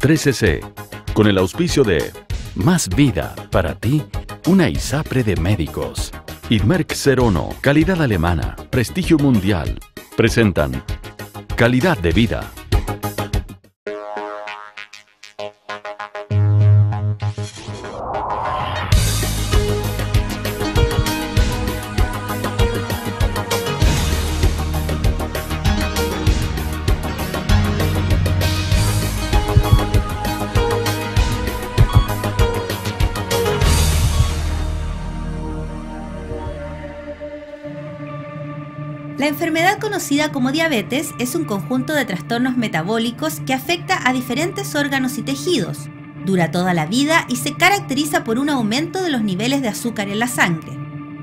13C, con el auspicio de Más Vida para ti, una ISAPRE de médicos. Y Merck Serono, calidad alemana, prestigio mundial. Presentan Calidad de Vida. La enfermedad conocida como diabetes es un conjunto de trastornos metabólicos que afecta a diferentes órganos y tejidos. Dura toda la vida y se caracteriza por un aumento de los niveles de azúcar en la sangre.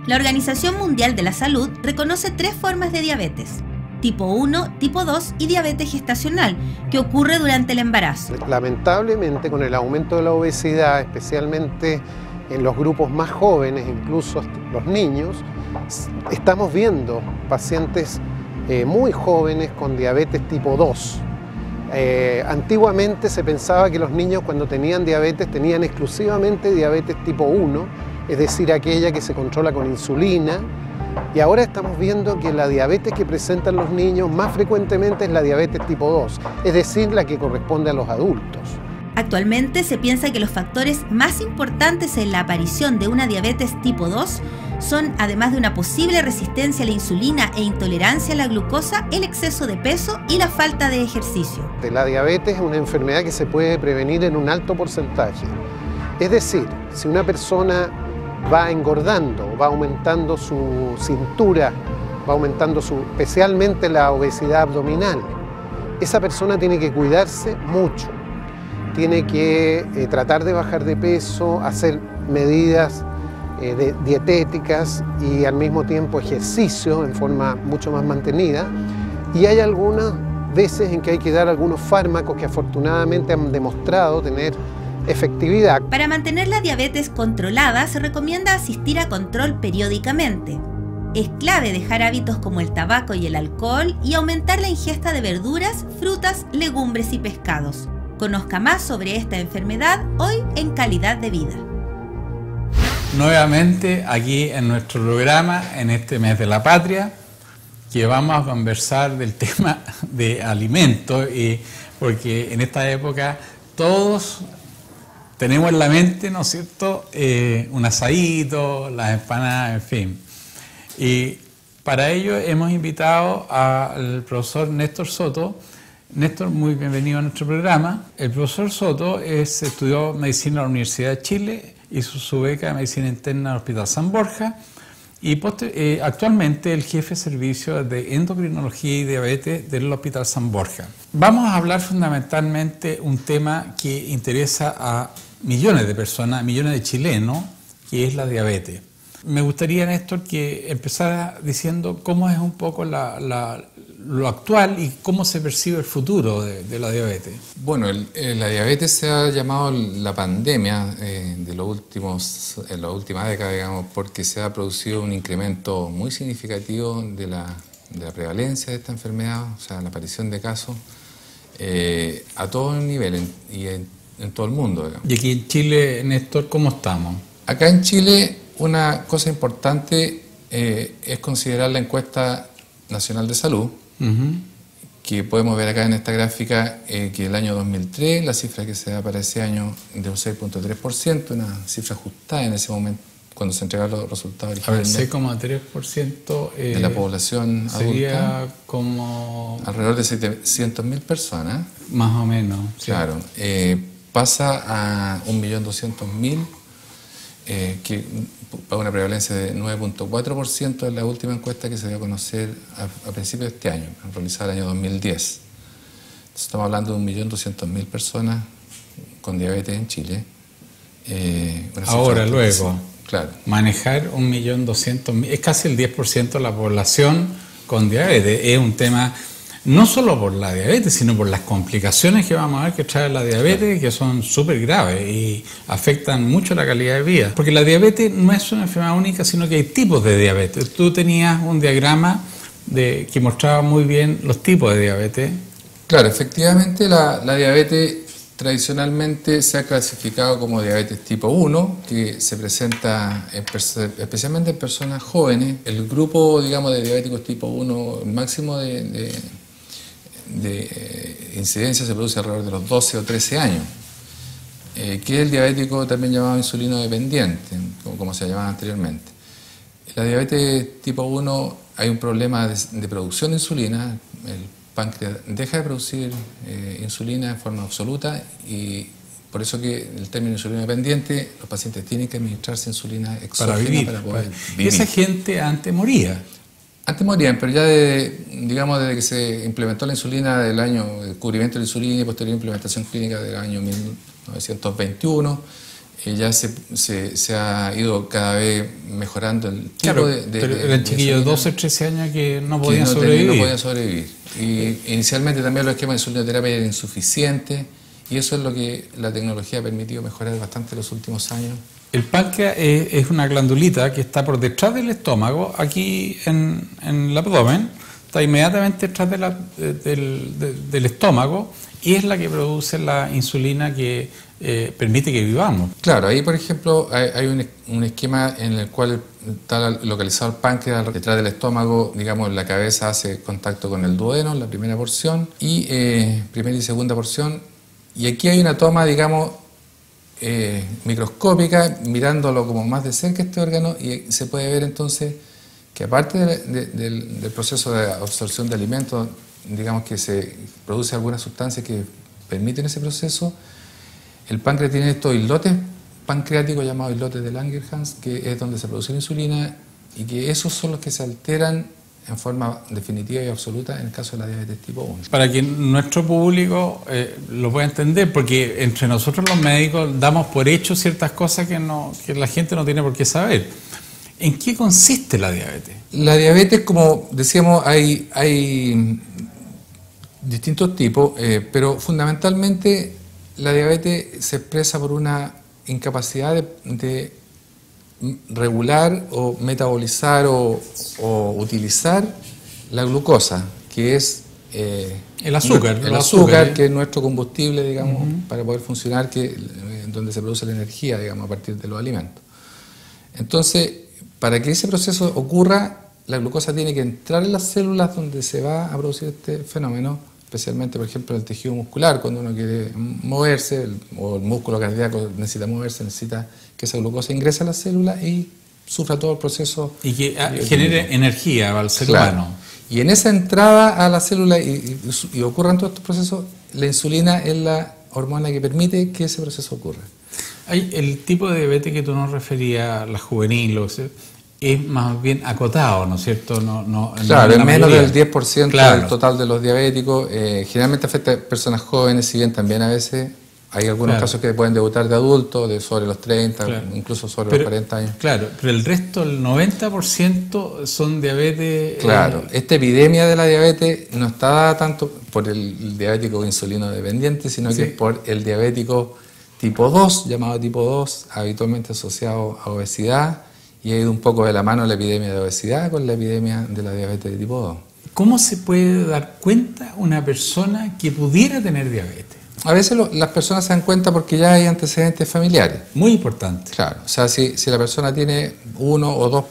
La Organización Mundial de la Salud reconoce 3 formas de diabetes: tipo 1, tipo 2 y diabetes gestacional, que ocurre durante el embarazo. Lamentablemente, con el aumento de la obesidad, especialmente en los grupos más jóvenes, incluso los niños, estamos viendo pacientes muy jóvenes con diabetes tipo 2. Antiguamente se pensaba que los niños cuando tenían diabetes tenían exclusivamente diabetes tipo 1, es decir, aquella que se controla con insulina, y ahora estamos viendo que la diabetes que presentan los niños más frecuentemente es la diabetes tipo 2, es decir, la que corresponde a los adultos. Actualmente se piensa que los factores más importantes en la aparición de una diabetes tipo 2 son, además de una posible resistencia a la insulina e intolerancia a la glucosa, el exceso de peso y la falta de ejercicio. La diabetes es una enfermedad que se puede prevenir en un alto porcentaje. Es decir, si una persona va engordando, va aumentando su cintura, va aumentando especialmente la obesidad abdominal, esa persona tiene que cuidarse mucho. Tiene que tratar de bajar de peso, hacer medidas dietéticas y al mismo tiempo ejercicio en forma mucho más mantenida. Y hay algunas veces en que hay que dar algunos fármacos que afortunadamente han demostrado tener efectividad. Para mantener la diabetes controlada se recomienda asistir a control periódicamente. Es clave dejar hábitos como el tabaco y el alcohol y aumentar la ingesta de verduras, frutas, legumbres y pescados. Conozca más sobre esta enfermedad hoy en Calidad de Vida. Nuevamente aquí en nuestro programa, en este mes de la patria, que vamos a conversar del tema de alimentos, porque en esta época todos tenemos en la mente, ¿no es cierto?, un asadito, las empanadas, en fin. Y para ello hemos invitado al profesor Néstor Soto. Néstor, muy bienvenido a nuestro programa. El profesor Soto estudió medicina en la Universidad de Chile, hizo su beca de medicina interna en el Hospital San Borja y actualmente el jefe de servicio de endocrinología y diabetes del Hospital San Borja. Vamos a hablar fundamentalmente un tema que interesa a millones de personas, a millones de chilenos, que es la diabetes. Me gustaría, Néstor, que empezara diciendo cómo es un poco lo actual y cómo se percibe el futuro de la diabetes. Bueno, la diabetes se ha llamado la pandemia en la última década, digamos, porque se ha producido un incremento muy significativo de la prevalencia de esta enfermedad, o sea, la aparición de casos a todo nivel y en todo el mundo, digamos. Y aquí en Chile, Néstor, ¿cómo estamos? Acá en Chile, una cosa importante es considerar la encuesta nacional de salud, que podemos ver acá en esta gráfica, que el año 2003, la cifra que se da para ese año de un 6.3%, una cifra ajustada en ese momento, cuando se entregaron los resultados originalmente. 6,3% de la población sería adulta, como alrededor de 700.000 personas. Más o menos. Sí. Claro. Pasa a 1.200.000, que para una prevalencia de 9.4% en la última encuesta que se dio a conocer a principios de este año, realizada el año 2010. Entonces, estamos hablando de 1.200.000 personas con diabetes en Chile. Ahora, luego, claro, manejar 1.200.000, es casi el 10% de la población con diabetes. Es un tema no solo por la diabetes, sino por las complicaciones que vamos a ver que trae la diabetes, que son súper graves y afectan mucho la calidad de vida. Porque la diabetes no es una enfermedad única, sino que hay tipos de diabetes. Tú tenías un diagrama que mostraba muy bien los tipos de diabetes. Claro, efectivamente la diabetes Tradicionalmente se ha clasificado como diabetes tipo 1, que se presenta especialmente en personas jóvenes. El grupo, digamos, de diabéticos tipo 1, el máximo de incidencia se produce alrededor de los 12 o 13 años, que es el diabético también llamado insulino dependiente, como se llamaba anteriormente. La diabetes tipo 1 hay un problema de producción de insulina. El páncreas deja de producir insulina en forma absoluta, y por eso que el término insulino dependiente, los pacientes tienen que administrarse insulina exógena para poder vivir. Y esa gente antes moría. Antes morían, pero ya desde que se implementó la insulina el descubrimiento de la insulina y posterior implementación clínica del año 1921, ya se ha ido cada vez mejorando el tipo pero eran chiquillos de 12 o 13 años que no podían sobrevivir. Y inicialmente también los esquemas de insulinoterapia eran insuficientes, y eso es lo que la tecnología ha permitido mejorar bastante en los últimos años. El páncreas es una glandulita que está por detrás del estómago, aquí en el abdomen, está inmediatamente detrás del estómago, y es la que produce la insulina que permite que vivamos. Claro, ahí por ejemplo hay un esquema en el cual está localizado el páncreas detrás del estómago, digamos la cabeza hace contacto con el duodeno, la primera porción, y primera y segunda porción, y aquí hay una toma, digamos, microscópica, mirándolo como más de cerca este órgano, y se puede ver entonces que aparte del proceso de absorción de alimentos, digamos que se produce algunas sustancias que permiten ese proceso. El páncreas tiene estos islotes pancreáticos llamados islotes de Langerhans, que es donde se produce la insulina, y que esos son los que se alteran en forma definitiva y absoluta en el caso de la diabetes tipo 1. Para que nuestro público lo pueda entender, porque entre nosotros los médicos damos por hecho ciertas cosas que la gente no tiene por qué saber. ¿En qué consiste la diabetes? La diabetes, como decíamos, hay distintos tipos, pero fundamentalmente la diabetes se expresa por una incapacidad de regular o metabolizar o utilizar la glucosa, que es el azúcar, que es nuestro combustible, digamos, para poder funcionar, donde se produce la energía, digamos, a partir de los alimentos. Entonces, para que ese proceso ocurra, la glucosa tiene que entrar en las células donde se va a producir este fenómeno, especialmente, por ejemplo, en el tejido muscular, cuando uno quiere moverse, o el músculo cardíaco necesita moverse, necesita que esa glucosa ingrese a las células y sufra todo el proceso. Y que genere energía al ser humano. Y en esa entrada a la célula y ocurran todos estos procesos, la insulina es la hormona que permite que ese proceso ocurra. El tipo de diabetes que tú nos referías, la juvenil, es más bien acotado, ¿no es cierto? Claro, es menos del 10% del total de los diabéticos. Generalmente afecta a personas jóvenes, si bien también a veces hay algunos casos que pueden debutar de adultos, de sobre los 30, incluso sobre los 40 años. Claro, pero el resto, el 90% son diabetes... Claro, esta epidemia de la diabetes no está dada tanto por el diabético insulino dependiente, sino que es por el diabético tipo 2, llamado tipo 2, habitualmente asociado a obesidad, y ha ido un poco de la mano la epidemia de obesidad con la epidemia de la diabetes de tipo 2. ¿Cómo se puede dar cuenta una persona que pudiera tener diabetes? A veces las personas se dan cuenta porque ya hay antecedentes familiares. Muy importante. Claro, o sea, si la persona tiene uno o dos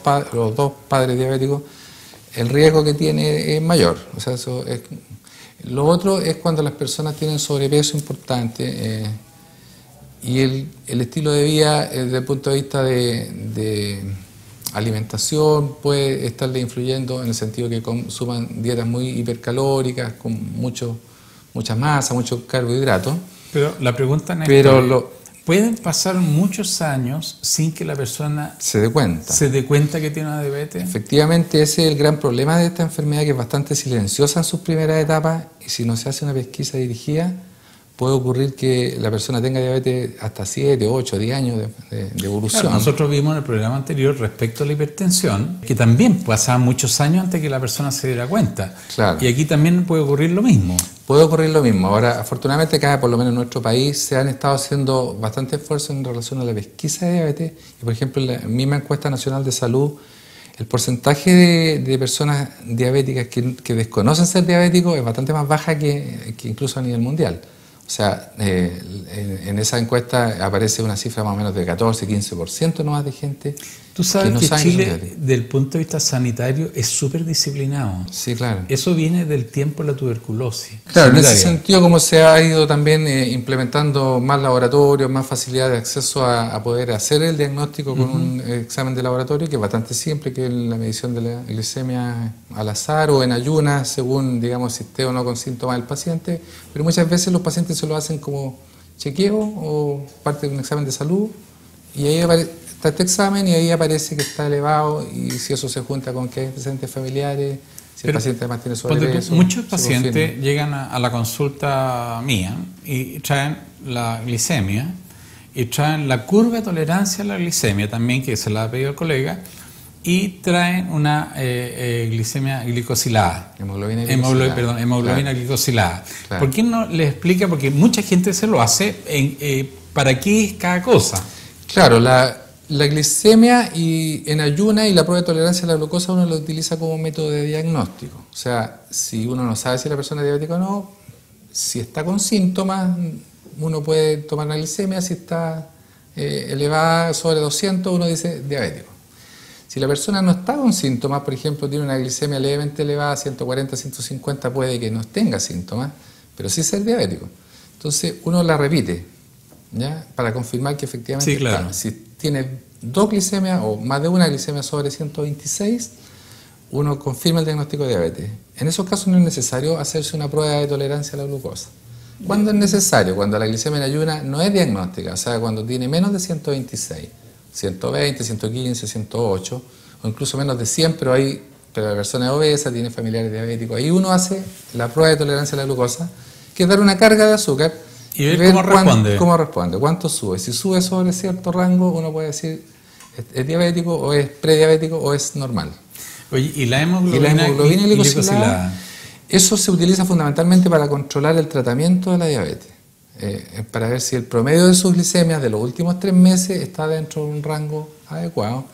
padres diabéticos, el riesgo que tiene es mayor. O sea, eso es. Lo otro es cuando las personas tienen sobrepeso importante y el estilo de vida desde el punto de vista de alimentación puede estarle influyendo en el sentido que consuman dietas muy hipercalóricas, con mucha masa, mucho carbohidrato. Pero la pregunta no es ¿pueden pasar muchos años sin que la persona se dé cuenta que tiene una diabetes? Efectivamente, ese es el gran problema de esta enfermedad, que es bastante silenciosa en sus primeras etapas, y si no se hace una pesquisa dirigida, puede ocurrir que la persona tenga diabetes hasta 7, 8, 10 años de evolución. Claro, nosotros vimos en el programa anterior respecto a la hipertensión, que también pasaban muchos años antes que la persona se diera cuenta. Claro. Y aquí también puede ocurrir lo mismo. Puede ocurrir lo mismo. Ahora, afortunadamente acá, por lo menos en nuestro país, se han estado haciendo bastante esfuerzo en relación a la pesquisa de diabetes. Y, por ejemplo, en la misma encuesta nacional de salud, el porcentaje de personas diabéticas que desconocen ser diabéticos es bastante más baja que incluso a nivel mundial. O O sea, en esa encuesta aparece una cifra más o menos de 14-15% nomás de gente. Tú sabes no que saben Chile, desde el punto de vista sanitario, es súper disciplinado. Sí, claro. Eso viene del tiempo de la tuberculosis. Claro, en ese sentido, como se ha ido también implementando más laboratorios, más facilidad de acceso a poder hacer el diagnóstico con un examen de laboratorio, que es bastante simple, que es la medición de la glicemia al azar o en ayunas, según, digamos, si esté o no con síntomas del paciente. Pero muchas veces los pacientes se lo hacen como chequeo o parte de un examen de salud, y ahí está este examen y ahí aparece que está elevado, y si eso se junta con que hay antecedentes familiares, si el paciente además tiene sobrepeso. Muchos pacientes llegan a la consulta mía y traen la glicemia y traen la curva de tolerancia a la glicemia también, que se la ha pedido el colega, y traen una glicemia glicosilada. Hemoglobina glicosilada. Claro. ¿Por qué no les explica? Porque mucha gente se lo hace ¿para qué es cada cosa? Claro, la glicemia en ayuna y la prueba de tolerancia a la glucosa uno lo utiliza como método de diagnóstico. O sea, si uno no sabe si la persona es diabética o no, si está con síntomas, uno puede tomar la glicemia. Si está elevada sobre 200, uno dice diabético. Si la persona no está con síntomas, por ejemplo, tiene una glicemia levemente elevada, 140, 150, puede que no tenga síntomas, pero sí ser diabético. Entonces uno la repite, ¿ya? Para confirmar que efectivamente está. Si tiene dos glicemias o más de una glicemia sobre 126, uno confirma el diagnóstico de diabetes. En esos casos no es necesario hacerse una prueba de tolerancia a la glucosa. ¿Cuándo es necesario? Cuando la glicemia en ayuna no es diagnóstica, o sea, cuando tiene menos de 126, 120, 115, 108, o incluso menos de 100, pero la persona es obesa, tiene familiares diabéticos. Ahí uno hace la prueba de tolerancia a la glucosa, que es dar una carga de azúcar y ver cómo responde, cuánto sube. Si sube sobre cierto rango, uno puede decir es diabético, o es prediabético, o es normal. Oye, ¿y la hemoglobina glicosilada? Eso se utiliza fundamentalmente para controlar el tratamiento de la diabetes, para ver si el promedio de sus glicemias de los últimos 3 meses está dentro de un rango adecuado,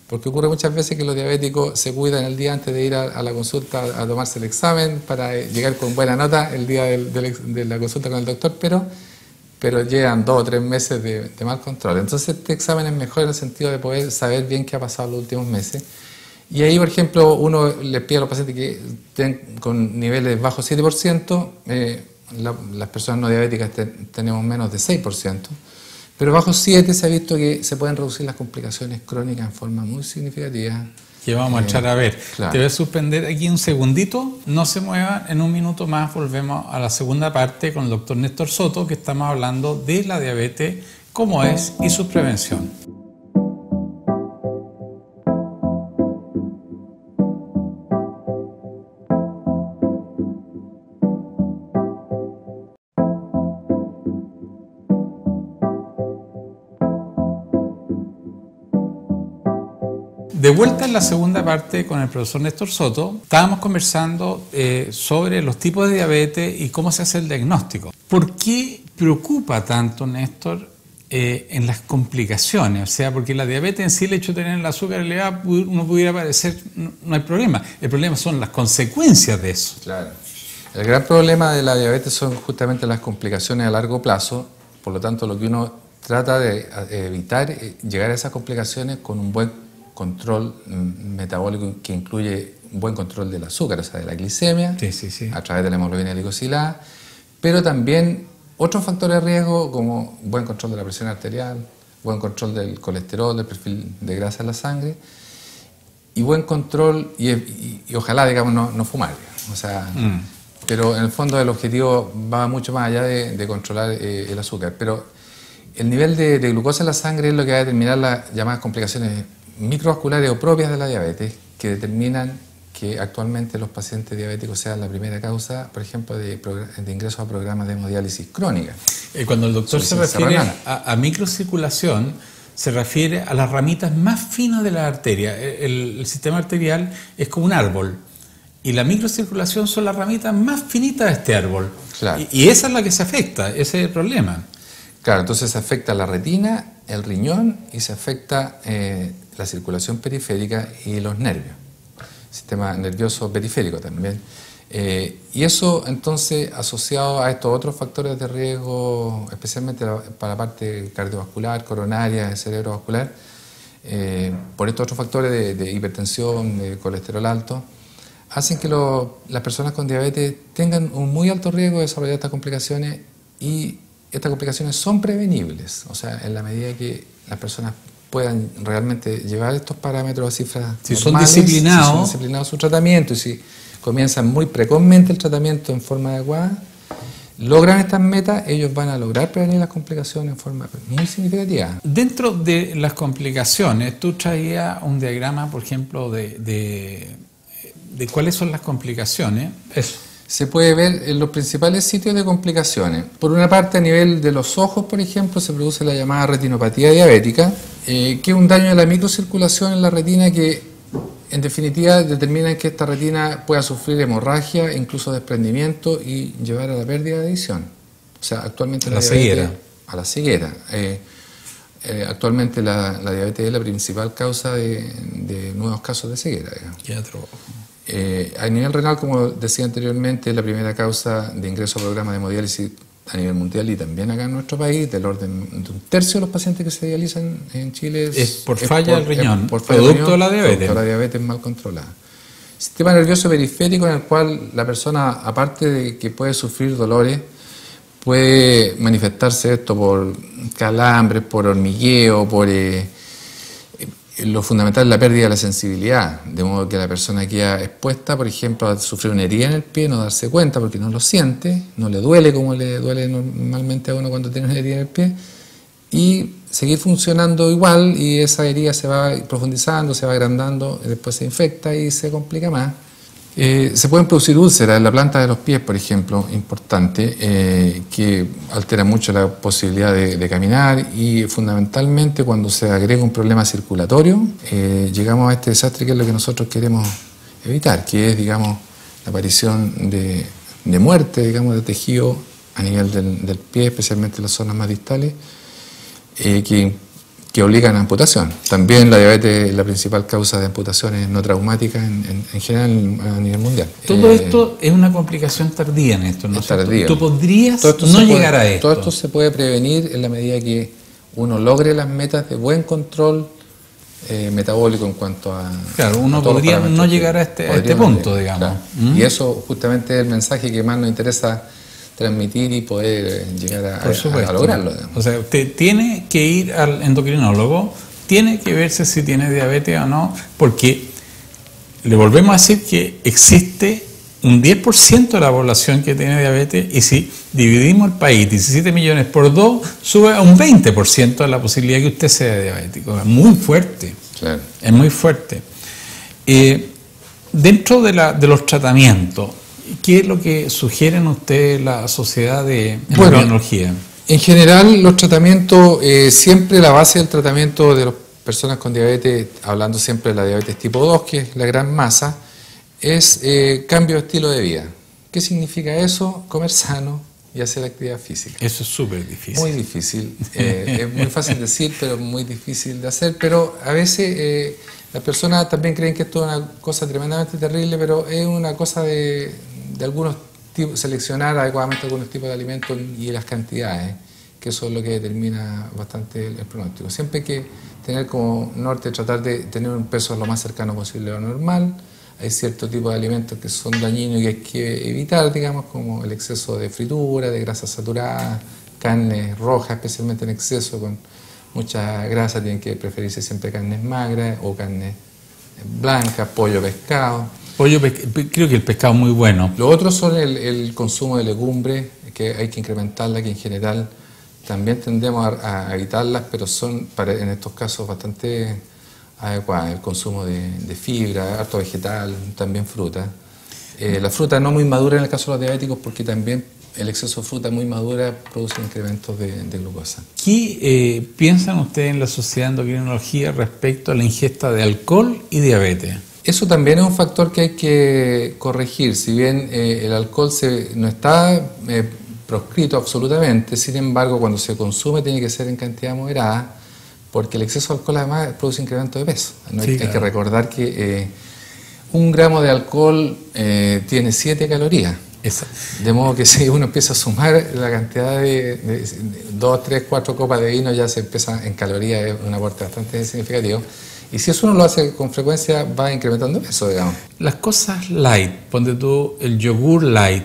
porque ocurre muchas veces que los diabéticos se cuidan el día antes de ir a la consulta a tomarse el examen para llegar con buena nota el día de la consulta con el doctor, pero llegan 2 o 3 meses de mal control. Entonces este examen es mejor en el sentido de poder saber bien qué ha pasado los últimos meses. Y ahí, por ejemplo, uno les pide a los pacientes que estén con niveles bajo 7%, las personas no diabéticas tenemos menos de 6%, pero bajo 7 se ha visto que se pueden reducir las complicaciones crónicas en forma muy significativa. Que vamos a echar a ver. Claro. Te voy a suspender aquí un segundito, no se muevan, en un minuto más volvemos a la segunda parte con el doctor Néstor Soto, que estamos hablando de la diabetes, cómo es y su prevención. De vuelta en la segunda parte con el profesor Néstor Soto, estábamos conversando sobre los tipos de diabetes y cómo se hace el diagnóstico. ¿Por qué preocupa tanto, Néstor, en las complicaciones? O sea, porque la diabetes en sí, el hecho de tener el azúcar elevado, uno pudiera parecer, no hay problema. El problema son las consecuencias de eso. Claro. El gran problema de la diabetes son justamente las complicaciones a largo plazo. Por lo tanto, lo que uno trata de evitar es llegar a esas complicaciones con un buen control metabólico que incluye un buen control del azúcar, o sea, de la glicemia, a través de la hemoglobina glicosilada, pero también otros factores de riesgo como buen control de la presión arterial, buen control del colesterol, del perfil de grasa en la sangre, y buen control, y ojalá, digamos, no fumar, o sea, pero en el fondo el objetivo va mucho más allá de controlar el azúcar, pero el nivel de glucosa en la sangre es lo que va a determinar las llamadas complicaciones microvasculares o propias de la diabetes, que determinan que actualmente los pacientes diabéticos sean la primera causa, por ejemplo, de ingreso a programas de hemodiálisis crónica. Cuando el doctor se refiere a microcirculación, se refiere a las ramitas más finas de la arteria. El sistema arterial es como un árbol, y la microcirculación son las ramitas más finitas de este árbol. Claro. Y esa es la que se afecta, ese es el problema. Claro, entonces se afecta la retina, el riñón, y se afecta la circulación periférica y los nervios, sistema nervioso periférico también. Y eso entonces asociado a estos otros factores de riesgo, especialmente para la parte cardiovascular, coronaria, cerebrovascular, por estos otros factores de hipertensión, de colesterol alto, hacen que las personas con diabetes tengan un muy alto riesgo de desarrollar estas complicaciones, y estas complicaciones son prevenibles, o sea, en la medida que las personas puedan realmente llevar estos parámetros a cifras si normales, son disciplinados, si son disciplinados su tratamiento, y si comienzan muy precozmente el tratamiento en forma adecuada, logran estas metas, ellos van a lograr prevenir las complicaciones en forma muy significativa. Dentro de las complicaciones, tú traías un diagrama, por ejemplo, de cuáles son las complicaciones. Eso. Se puede ver en los principales sitios de complicaciones. Por una parte, a nivel de los ojos, por ejemplo, se produce la llamada retinopatía diabética, que es un daño de la microcirculación en la retina que, en definitiva, determina que esta retina pueda sufrir hemorragia, incluso desprendimiento, y llevar a la pérdida de visión. O sea, actualmente la ceguera. A la ceguera. Actualmente la diabetes es la principal causa de nuevos casos de ceguera. A nivel renal, como decía anteriormente, es la primera causa de ingreso a programas de hemodiálisis a nivel mundial y también acá en nuestro país. Del orden de un tercio de los pacientes que se dializan en Chile es por falla del riñón, producto de la diabetes. Producto de la diabetes mal controlada. Sistema nervioso periférico, en el cual la persona, aparte de que puede sufrir dolores, puede manifestarse esto por calambres, por hormigueo, por lo fundamental es la pérdida de la sensibilidad, de modo que la persona queda expuesta, por ejemplo, a sufrir una herida en el pie, no darse cuenta porque no lo siente, no le duele como le duele normalmente a uno cuando tiene una herida en el pie, y seguir funcionando igual, y esa herida se va profundizando, se va agrandando, después se infecta y se complica más. Se pueden producir úlceras en la planta de los pies, por ejemplo, importante, que altera mucho la posibilidad de caminar, y fundamentalmente cuando se agrega un problema circulatorio, llegamos a este desastre que es lo que nosotros queremos evitar, que es, digamos, la aparición de muerte, digamos, de tejido a nivel del pie, especialmente en las zonas más distales, que obligan a amputación. También la diabetes es la principal causa de amputaciones no traumáticas en general a nivel mundial. Todo esto es una complicación tardía en esto, ¿no? Tardía. Tú podrías no llegar a esto. Todo esto se puede prevenir en la medida que uno logre las metas de buen control metabólico en cuanto a... Claro, uno podría no llegar a este punto, digamos. Claro. Y eso justamente es el mensaje que más nos interesa transmitir y poder llegar a lograrlo. Digamos. O sea, usted tiene que ir al endocrinólogo, tiene que verse si tiene diabetes o no, porque le volvemos a decir que existe un 10% de la población que tiene diabetes, y si dividimos el país, 17 millones por 2, sube a un 20% de la posibilidad que usted sea diabético. Es muy fuerte. Claro. Es muy fuerte. Dentro de los tratamientos, ¿qué es lo que sugieren ustedes la Sociedad de Endocrinología? En general, los tratamientos, siempre la base del tratamiento de las personas con diabetes, hablando siempre de la diabetes tipo 2, que es la gran masa, es cambio de estilo de vida. ¿Qué significa eso? Comer sano y hacer actividad física. Eso es súper difícil. Muy difícil. Es muy fácil decir, pero muy difícil de hacer. Pero a veces las personas también creen que esto es una cosa tremendamente terrible, pero es una cosa de algunos tipos, seleccionar adecuadamente algunos tipos de alimentos y las cantidades, que eso es lo que determina bastante el pronóstico. Siempre hay que tener como norte tratar de tener un peso lo más cercano posible a lo normal. Hay cierto tipo de alimentos que son dañinos y que hay que evitar, digamos, como el exceso de fritura, de grasas saturadas, carnes rojas, especialmente en exceso, con mucha grasa, tienen que preferirse siempre carnes magras o carnes blancas, pollo, pescado. Creo que el pescado es muy bueno. Lo otro son el consumo de legumbres, que hay que incrementarla, que en general también tendemos a evitarlas, pero son en estos casos bastante adecuadas. El consumo de fibra, harto vegetal, también fruta. La fruta no muy madura en el caso de los diabéticos, porque también el exceso de fruta muy madura produce incrementos de glucosa. ¿Qué piensan ustedes en la Sociedad de Endocrinología respecto a la ingesta de alcohol y diabetes? Eso también es un factor que hay que corregir. Si bien el alcohol no está proscrito absolutamente, sin embargo, cuando se consume tiene que ser en cantidad moderada, porque el exceso de alcohol además produce incremento de peso. ¿No? Sí, hay que recordar que Un gramo de alcohol tiene 7 calorías. De modo que si uno empieza a sumar la cantidad de 2, 3, 4 copas de vino, ya se empieza en calorías, es un aporte bastante significativo. Y si eso uno lo hace con frecuencia, va incrementando eso, digamos. Las cosas light, ponte tú el yogur light,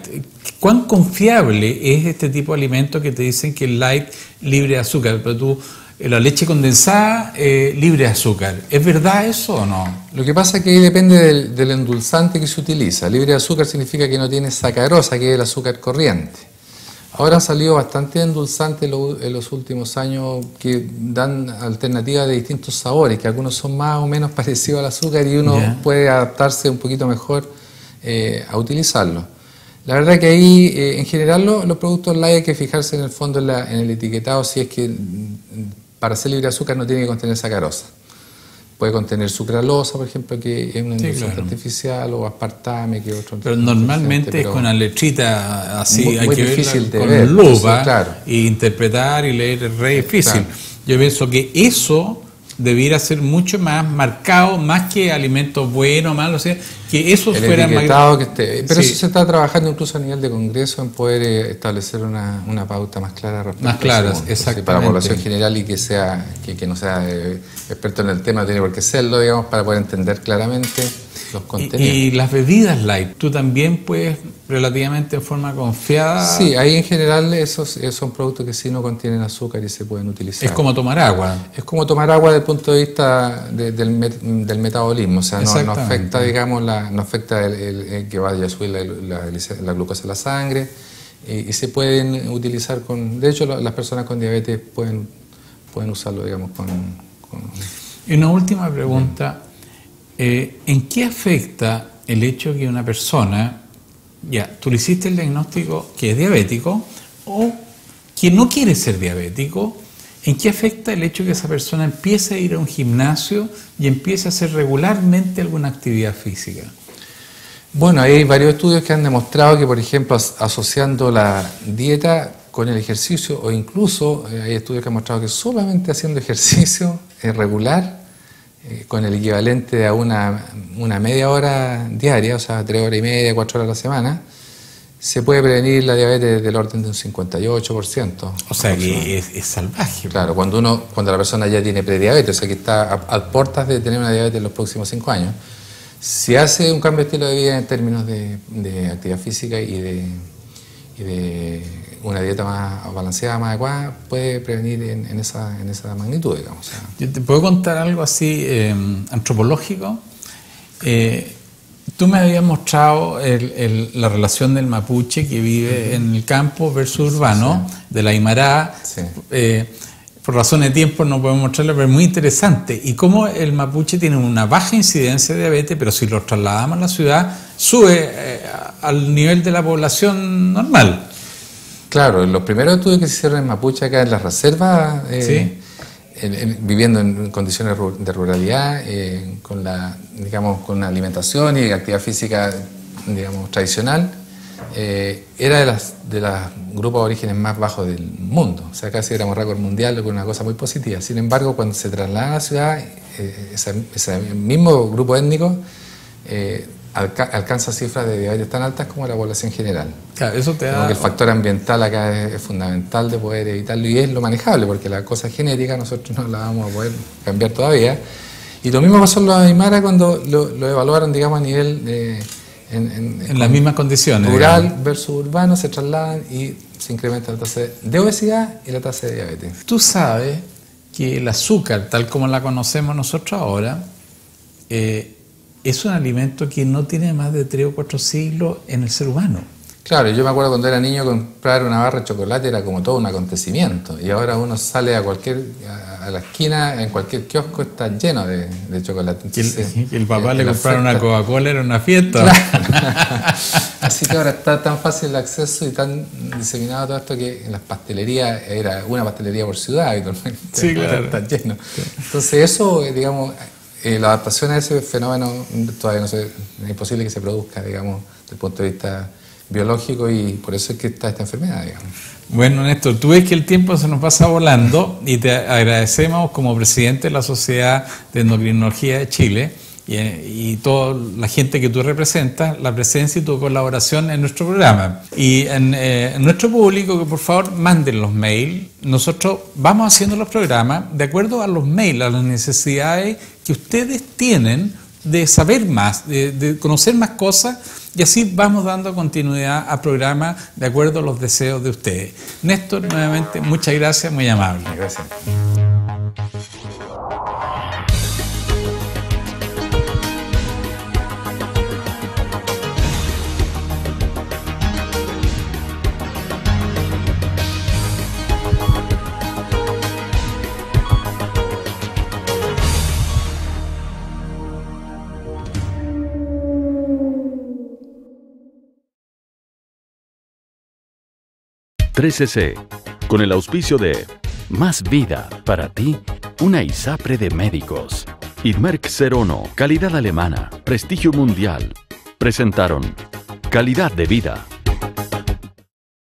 ¿cuán confiable es este tipo de alimento que te dicen que el light libre de azúcar? Pero tú, la leche condensada libre de azúcar, ¿es verdad eso o no? Lo que pasa es que ahí depende del endulzante que se utiliza. Libre de azúcar significa que no tiene sacarosa, que es el azúcar corriente. Ahora han salido bastantes endulzantes en los últimos años que dan alternativas de distintos sabores, que algunos son más o menos parecidos al azúcar y uno puede adaptarse un poquito mejor a utilizarlo. La verdad que ahí, en general, los productos light hay que fijarse en el fondo en el etiquetado si es que para ser libre de azúcar no tiene que contener sacarosa. Puede contener sucralosa, por ejemplo, que es un endulzante artificial, o aspartame, que es otro. Pero normalmente es con la letrita así, muy hay que difícil verla de con ver, lupa, claro. Y interpretar y leer es re difícil. Claro. Yo pienso que eso debiera ser mucho más marcado, más que alimentos buenos, malos, o sea, que esos el fueran etiquetado que esté. Pero sí. Eso se está trabajando incluso a nivel de Congreso en poder establecer una pauta más clara respecto más claras, a eso, exactamente. para la población general y que no sea experto en el tema, tiene por qué serlo, digamos, para poder entender claramente los contenidos. Y las bebidas light, tú también puedes relativamente en forma confiada. Sí, ahí en general esos son productos que sí no contienen azúcar y se pueden utilizar. Es como tomar agua. Es como tomar agua desde el punto de vista del metabolismo, o sea, no afecta, digamos, no afecta el que vaya a subir la glucosa en la sangre y se pueden utilizar de hecho las personas con diabetes pueden usarlo, digamos, Y una última pregunta, ¿en qué afecta el hecho que una persona, tú le hiciste el diagnóstico que es diabético o que no quiere ser diabético? ¿En qué afecta el hecho que esa persona empiece a ir a un gimnasio y empiece a hacer regularmente alguna actividad física? Bueno, hay varios estudios que han demostrado que, por ejemplo, asociando la dieta con el ejercicio, o incluso hay estudios que han mostrado que solamente haciendo ejercicio regular, con el equivalente a una media hora diaria, o sea, 3 horas y media, 4 horas a la semana, se puede prevenir la diabetes del orden de un 58%. O sea que es salvaje. Claro, cuando la persona ya tiene prediabetes, o sea que está a puertas de tener una diabetes en los próximos 5 años, si hace un cambio de estilo de vida en términos de actividad física y de una dieta más balanceada, más adecuada, puede prevenir en esa magnitud, digamos. O sea. Yo te puedo contar algo así antropológico. Tú me habías mostrado la relación del mapuche que vive en el campo versus urbano, de la Aymara. Sí. Por razones de tiempo no podemos mostrarlo, pero es muy interesante. Y cómo el mapuche tiene una baja incidencia de diabetes, pero si lo trasladamos a la ciudad, sube al nivel de la población normal. Claro, los primeros estudios que se hicieron en mapuche acá en las reservas, ¿sí? Viviendo en condiciones de ruralidad, con una alimentación y actividad física, digamos, tradicional, era de los grupos de orígenes más bajos del mundo. O sea, casi éramos récord mundial, lo que es una cosa muy positiva. Sin embargo, cuando se traslada a la ciudad, ese mismo grupo étnico alcanza cifras de diabetes tan altas como la población general. Claro, eso te da... Como que el factor ambiental acá es fundamental de poder evitarlo y es lo manejable, porque la cosa genética nosotros no la vamos a poder cambiar todavía. Y lo mismo pasó en los Aymara cuando lo evaluaron, digamos, a nivel en las mismas condiciones. Rural digamos. versus urbano, se trasladan y se incrementa la tasa de obesidad y la tasa de diabetes. Tú sabes que el azúcar, tal como la conocemos nosotros ahora, es un alimento que no tiene más de 3 o 4 siglos en el ser humano. Claro, yo me acuerdo cuando era niño comprar una barra de chocolate era como todo un acontecimiento y ahora uno sale a la esquina, en cualquier kiosco está lleno de chocolate. Entonces, que el papá le comprara una Coca-Cola era una fiesta. Claro. Así que ahora está tan fácil el acceso y tan diseminado todo esto que en las pastelerías era una pastelería por ciudad habitualmente. Sí, claro. Está lleno. Entonces eso, digamos, la adaptación a ese fenómeno todavía es imposible que se produzca, digamos, desde el punto de vista biológico y por eso es que está esta enfermedad, digamos. Bueno, Néstor, tú ves que el tiempo se nos pasa volando y te agradecemos como presidente de la Sociedad de Endocrinología de Chile y toda la gente que tú representas, la presencia y tu colaboración en nuestro programa. Y en nuestro público, que por favor manden los mails. Nosotros vamos haciendo los programas de acuerdo a los mails, a las necesidades que ustedes tienen de saber más, de conocer más cosas, y así vamos dando continuidad al programa de acuerdo a los deseos de ustedes. Néstor, nuevamente, muchas gracias, muy amable. Gracias. .3cc, con el auspicio de Más Vida, para ti, una ISAPRE de médicos. Irmerck 01, calidad alemana, prestigio mundial. Presentaron Calidad de Vida.